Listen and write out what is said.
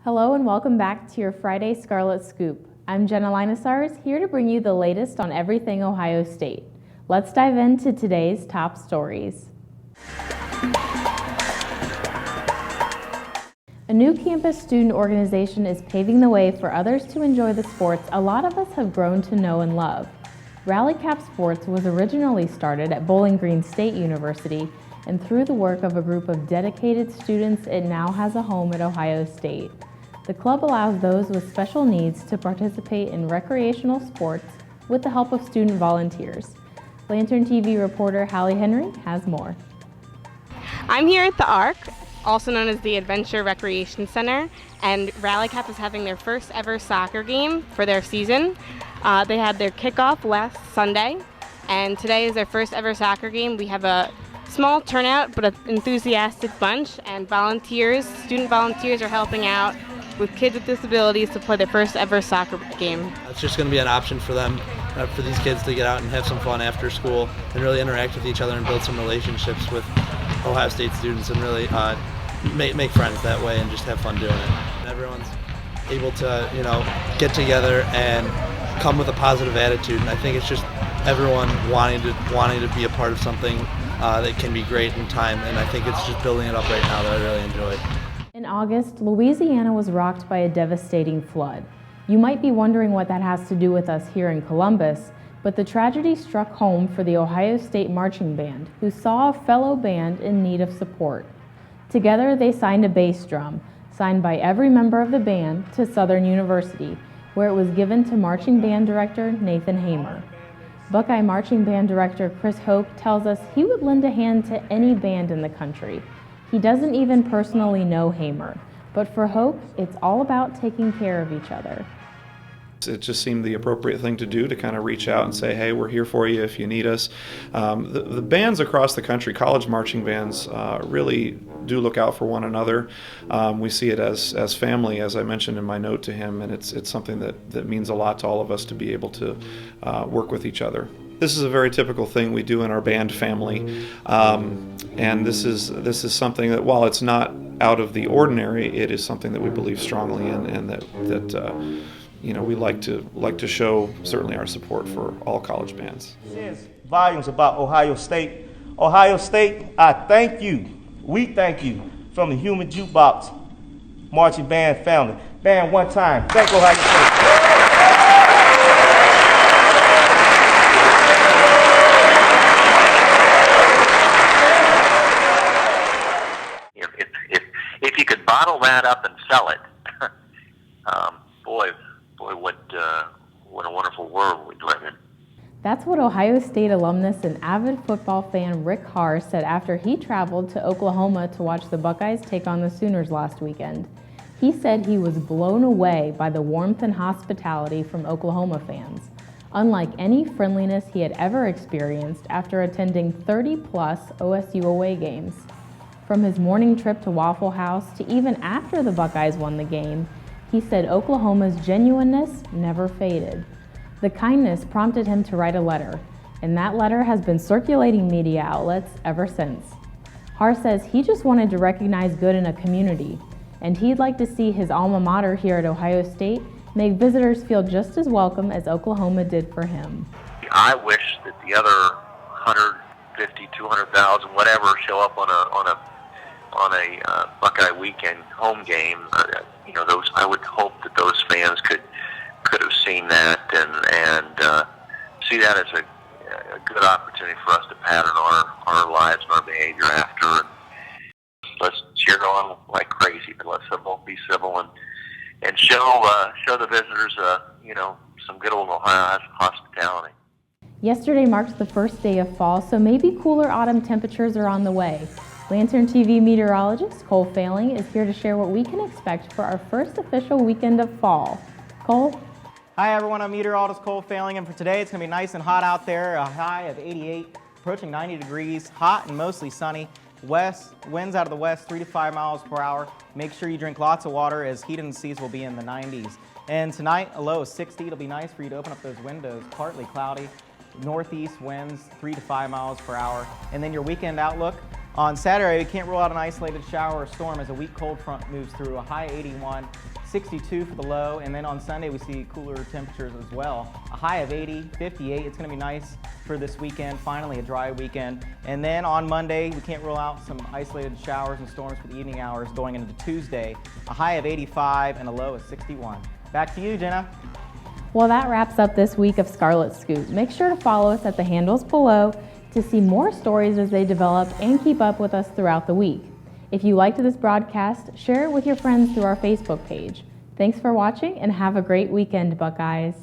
Hello and welcome back to your Friday Scarlet Scoop. I'm Jenna Linusars, here to bring you the latest on everything Ohio State. Let's dive into today's top stories. A new campus student organization is paving the way for others to enjoy the sports a lot of us have grown to know and love. Rally Cap Sports was originally started at Bowling Green State University, and through the work of a group of dedicated students, it now has a home at Ohio State. The club allows those with special needs to participate in recreational sports with the help of student volunteers. Lantern TV reporter Hallie Henry has more. I'm here at the ARC, also known as the Adventure Recreation Center, and Rally Cap is having their first ever soccer game for their season. They had their kickoff last Sunday, and today is their first ever soccer game. We have a small turnout, but an enthusiastic bunch, and student volunteers are helping out with kids with disabilities to play their first ever soccer game. It's just going to be an option for them, for these kids to get out and have some fun after school and really interact with each other and build some relationships with Ohio State students and really make friends that way and just have fun doing it. And everyone's able to, get together and come with a positive attitude, and I think it's just everyone wanting to be a part of something that can be great in time, and I think it's just building it up right now that I really enjoy. In August, Louisiana was rocked by a devastating flood. You might be wondering what that has to do with us here in Columbus, but the tragedy struck home for the Ohio State Marching Band, who saw a fellow band in need of support. Together, they signed a bass drum, signed by every member of the band, to Southern University, where it was given to Marching Band Director Nathan Hamer. Buckeye Marching Band Director Chris Hoke tells us he would lend a hand to any band in the country. He doesn't even personally know Hamer, but for Hoke, it's all about taking care of each other. It just seemed the appropriate thing to do, to kind of reach out and say, hey, we're here for you if you need us. The bands across the country, college marching bands, really do look out for one another. We see it as family, as I mentioned in my note to him, and it's something that means a lot to all of us to be able to work with each other. This is a very typical thing we do in our band family, and this is something that, while it's not out of the ordinary, it is something that we believe strongly in, and that we like to show certainly our support for all college bands. It says volumes about Ohio State. Ohio State, I thank you. We thank you from the Human Jukebox Marching Band family. Band, one time. Thank Ohio State. If you could bottle that up and sell it, boy, what a wonderful world we live in. That's what Ohio State alumnus and avid football fan Rick Harr said after he traveled to Oklahoma to watch the Buckeyes take on the Sooners last weekend. He said he was blown away by the warmth and hospitality from Oklahoma fans, unlike any friendliness he had ever experienced after attending 30-plus OSU away games. From his morning trip to Waffle House to even after the Buckeyes won the game, he said Oklahoma's genuineness never faded. The kindness prompted him to write a letter, and that letter has been circulating media outlets ever since. Harr says he just wanted to recognize good in a community, and he'd like to see his alma mater here at Ohio State make visitors feel just as welcome as Oklahoma did for him. I wish that the other 150, 200,000, whatever, show up on a Buckeye weekend home game. I would hope that those fans could have seen that and see that as a good opportunity for us to pattern our lives and our behavior after. And let's cheer on like crazy, but let's be civil and show the visitors some good old Ohio hospitality. Yesterday marked the first day of fall, so maybe cooler autumn temperatures are on the way. Lantern TV meteorologist Cole Failing is here to share what we can expect for our first official weekend of fall. Cole? Hi everyone, I'm meteorologist Cole Failing, and for today it's going to be nice and hot out there. A high of 88, approaching 90 degrees, hot and mostly sunny. Winds out of the west 3 to 5 miles per hour. Make sure you drink lots of water, as heat and seas will be in the 90s. And tonight, a low of 60. It'll be nice for you to open up those windows. Partly cloudy, northeast winds 3 to 5 miles per hour. And then your weekend outlook, On Saturday, we can't rule out an isolated shower or storm as a weak cold front moves through. A high 81, 62 for the low, and then on Sunday we see cooler temperatures as well. A high of 80, 58. It's going to be nice for this weekend, finally a dry weekend. And then on Monday, we can't rule out some isolated showers and storms for the evening hours going into Tuesday. A high of 85 and a low of 61. Back to you, Jenna. Well, that wraps up this week of Scarlet Scoop. Make sure to follow us at the handles below to see more stories as they develop and keep up with us throughout the week. If you liked this broadcast, share it with your friends through our Facebook page. Thanks for watching and have a great weekend, Buckeyes.